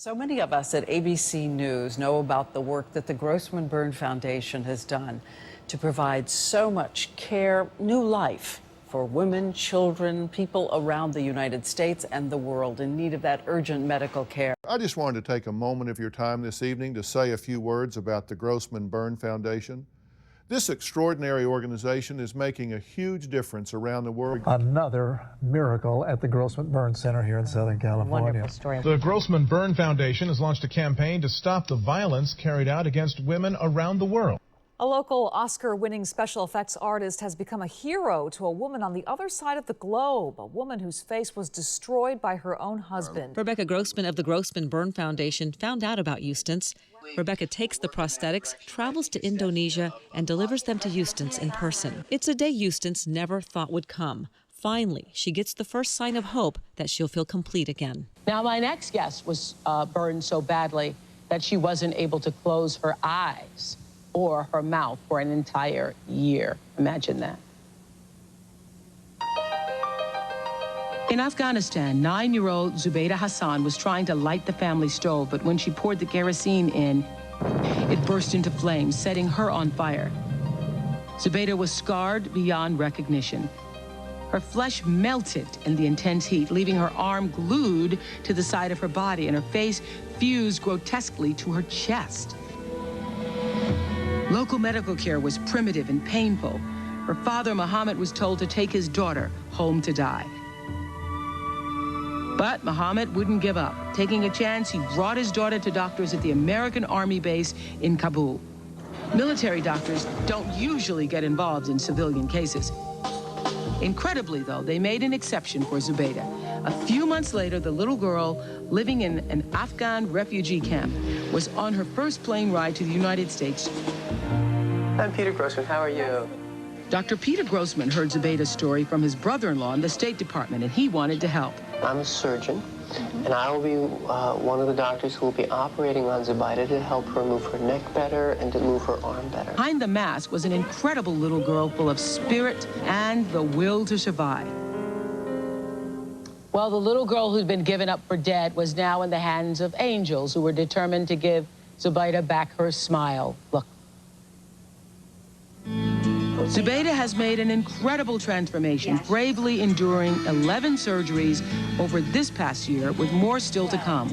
So many of us at ABC News know about the work that the Grossman Burn Foundation has done to provide so much care, new life for women, children, people around the United States and the world in need of that urgent medical care. I just wanted to take a moment of your time this evening to say a few words about the Grossman Burn Foundation. This extraordinary organization is making a huge difference around the world. Another miracle at the Grossman Burn Center here in Southern California. Wonderful story. The Grossman Burn Foundation has launched a campaign to stop the violence carried out against women around the world. A local Oscar-winning special effects artist has become a hero to a woman on the other side of the globe, a woman whose face was destroyed by her own husband. Rebecca Grossman of the Grossman Burn Foundation found out about Eustace. Rebecca takes the prosthetics, travels to Indonesia, and delivers them to Eustace in person. It's a day Eustace never thought would come. Finally, she gets the first sign of hope that she'll feel complete again. Now, my next guest was burned so badly that she wasn't able to close her eyes or her mouth for an entire year. Imagine that. In Afghanistan, 9-year-old Zubaydah Hassan was trying to light the family stove, but when she poured the kerosene in, it burst into flames, setting her on fire. Zubaydah was scarred beyond recognition. Her flesh melted in the intense heat, leaving her arm glued to the side of her body and her face fused grotesquely to her chest. Local medical care was primitive and painful. Her father, Muhammad, was told to take his daughter home to die. But Muhammad wouldn't give up. Taking a chance, he brought his daughter to doctors at the American Army base in Kabul. Military doctors don't usually get involved in civilian cases. Incredibly, though, they made an exception for Zubaydah. A few months later, the little girl living in an Afghan refugee camp was on her first plane ride to the United States. I'm Peter Grossman. How are you? Dr. Peter Grossman heard Zubaydah's story from his brother-in-law in the State Department, and he wanted to help. I'm a surgeon, and I will be one of the doctors who will be operating on Zubaydah to help her move her neck better and to move her arm better. Behind the mask was an incredible little girl full of spirit and the will to survive. Well, the little girl who'd been given up for dead was now in the hands of angels who were determined to give Zubaydah back her smile. Look. Zubaydah has made an incredible transformation, bravely enduring 11 surgeries over this past year, with more still to come.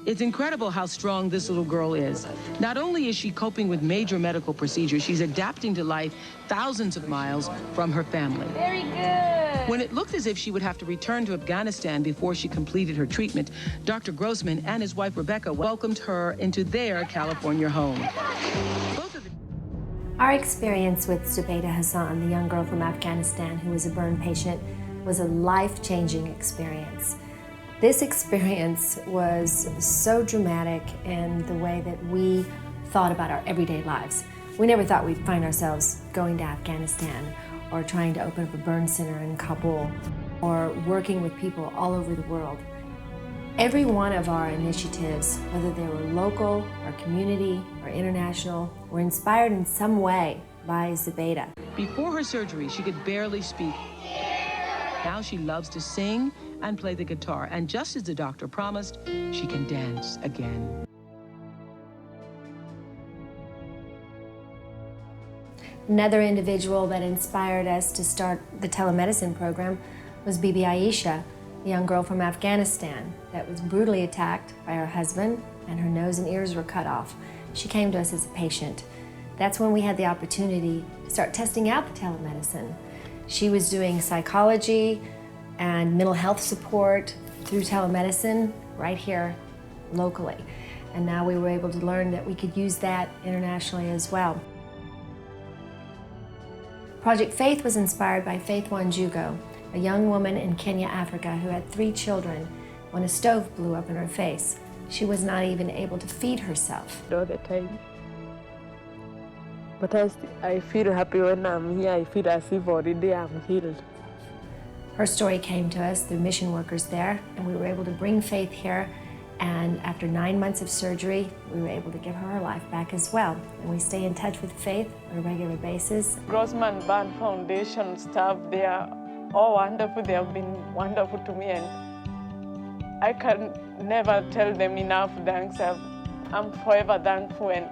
It's incredible how strong this little girl is. Not only is she coping with major medical procedures, she's adapting to life thousands of miles from her family. Very good. When it looked as if she would have to return to Afghanistan before she completed her treatment, Dr. Grossman and his wife Rebecca welcomed her into their California home. Our experience with Zubaydah Hassan, the young girl from Afghanistan who was a burn patient, was a life-changing experience. This experience was so dramatic in the way that we thought about our everyday lives. We never thought we'd find ourselves going to Afghanistan or trying to open up a burn center in Kabul or working with people all over the world. Every one of our initiatives, whether they were local or community or international, were inspired in some way by Zubaydah. Before her surgery, she could barely speak. Now she loves to sing and play the guitar, and just as the doctor promised, she can dance again. Another individual that inspired us to start the telemedicine program was Bibi Aisha, a young girl from Afghanistan that was brutally attacked by her husband, and her nose and ears were cut off. She came to us as a patient. That's when we had the opportunity to start testing out the telemedicine. She was doing psychology and mental health support through telemedicine right here locally. And now we were able to learn that we could use that internationally as well. Project Faith was inspired by Faith Wanjugo, a young woman in Kenya, Africa, who had 3 children when a stove blew up in her face. She was not even able to feed herself. All the time. But I feel happy when I'm here. I feel as if already I'm healed. Her story came to us through mission workers there, and we were able to bring Faith here, and after 9 months of surgery, we were able to give her her life back as well. And we stay in touch with Faith on a regular basis. Grossman Burn Foundation staff, they are all wonderful. They have been wonderful to me, and I can never tell them enough thanks. I'm forever thankful, and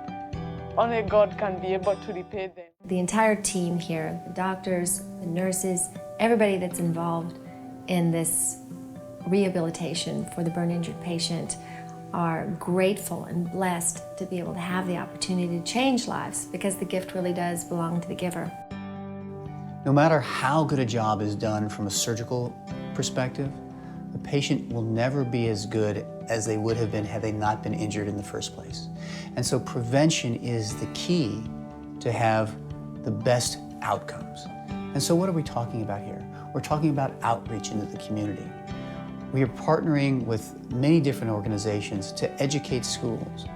only God can be able to repay them. The entire team here, the doctors, the nurses, everybody that's involved in this rehabilitation for the burn-injured patient are grateful and blessed to be able to have the opportunity to change lives, because the gift really does belong to the giver. No matter how good a job is done from a surgical perspective, the patient will never be as good as they would have been had they not been injured in the first place. And so prevention is the key to have the best outcomes. And so what are we talking about here? We're talking about outreach into the community. We are partnering with many different organizations to educate schools.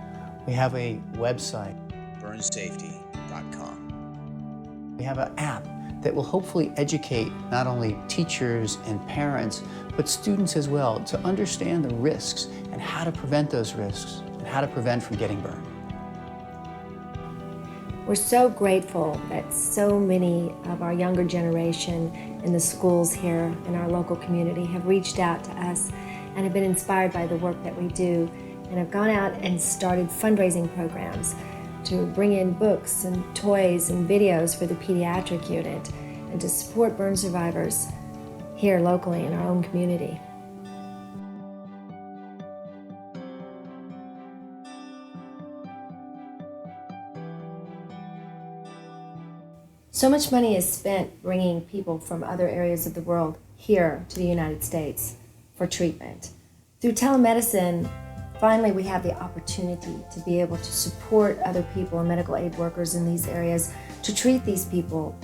We have a website, burnsafety.com. We have an app that will hopefully educate not only teachers and parents, but students as well, to understand the risks and how to prevent those risks and how to prevent from getting burned. We're so grateful that so many of our younger generation in the schools here in our local community have reached out to us and have been inspired by the work that we do, and have gone out and started fundraising programs to bring in books and toys and videos for the pediatric unit and to support burn survivors here locally in our own community. So much money is spent bringing people from other areas of the world here to the United States for treatment. Through telemedicine, finally we have the opportunity to be able to support other people and medical aid workers in these areas to treat these people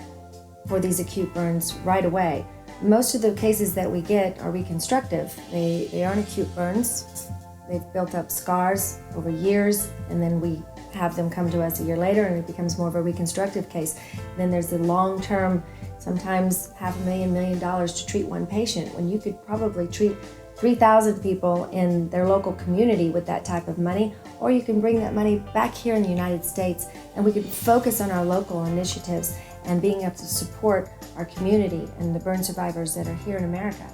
for these acute burns right away. Most of the cases that we get are reconstructive. They aren't acute burns. They've built up scars over years, and then we have them come to us a year later and it becomes more of a reconstructive case. Then there's the long-term, sometimes $500,000, $1 million to treat one patient, when you could probably treat 3,000 people in their local community with that type of money, or you can bring that money back here in the United States and we could focus on our local initiatives and being able to support our community and the burn survivors that are here in America.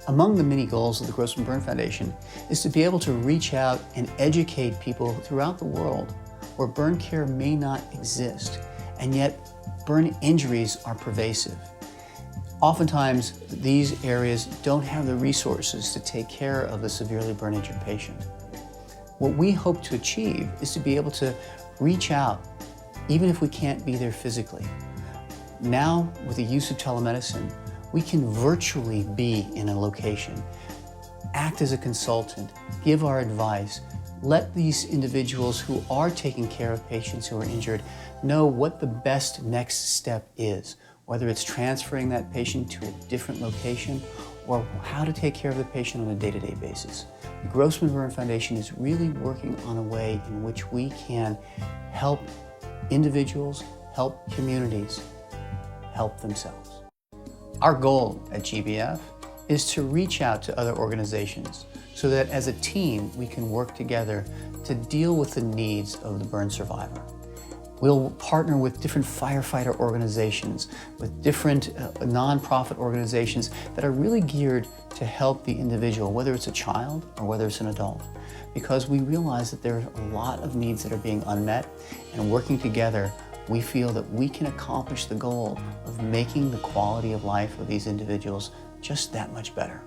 Among the many goals of the Grossman Burn Foundation is to be able to reach out and educate people throughout the world where burn care may not exist, and yet burn injuries are pervasive. Oftentimes, these areas don't have the resources to take care of the severely burn injured patient. What we hope to achieve is to be able to reach out, even if we can't be there physically. Now, with the use of telemedicine, we can virtually be in a location, act as a consultant, give our advice, let these individuals who are taking care of patients who are injured know what the best next step is, whether it's transferring that patient to a different location or how to take care of the patient on a day-to-day basis. The Grossman Burn Foundation is really working on a way in which we can help individuals, help communities, help themselves. Our goal at GBF is to reach out to other organizations so that as a team we can work together to deal with the needs of the burn survivor. We'll partner with different firefighter organizations, with different nonprofit organizations that are really geared to help the individual, whether it's a child or whether it's an adult, because we realize that there are a lot of needs that are being unmet, and working together we feel that we can accomplish the goal of making the quality of life of these individuals just that much better.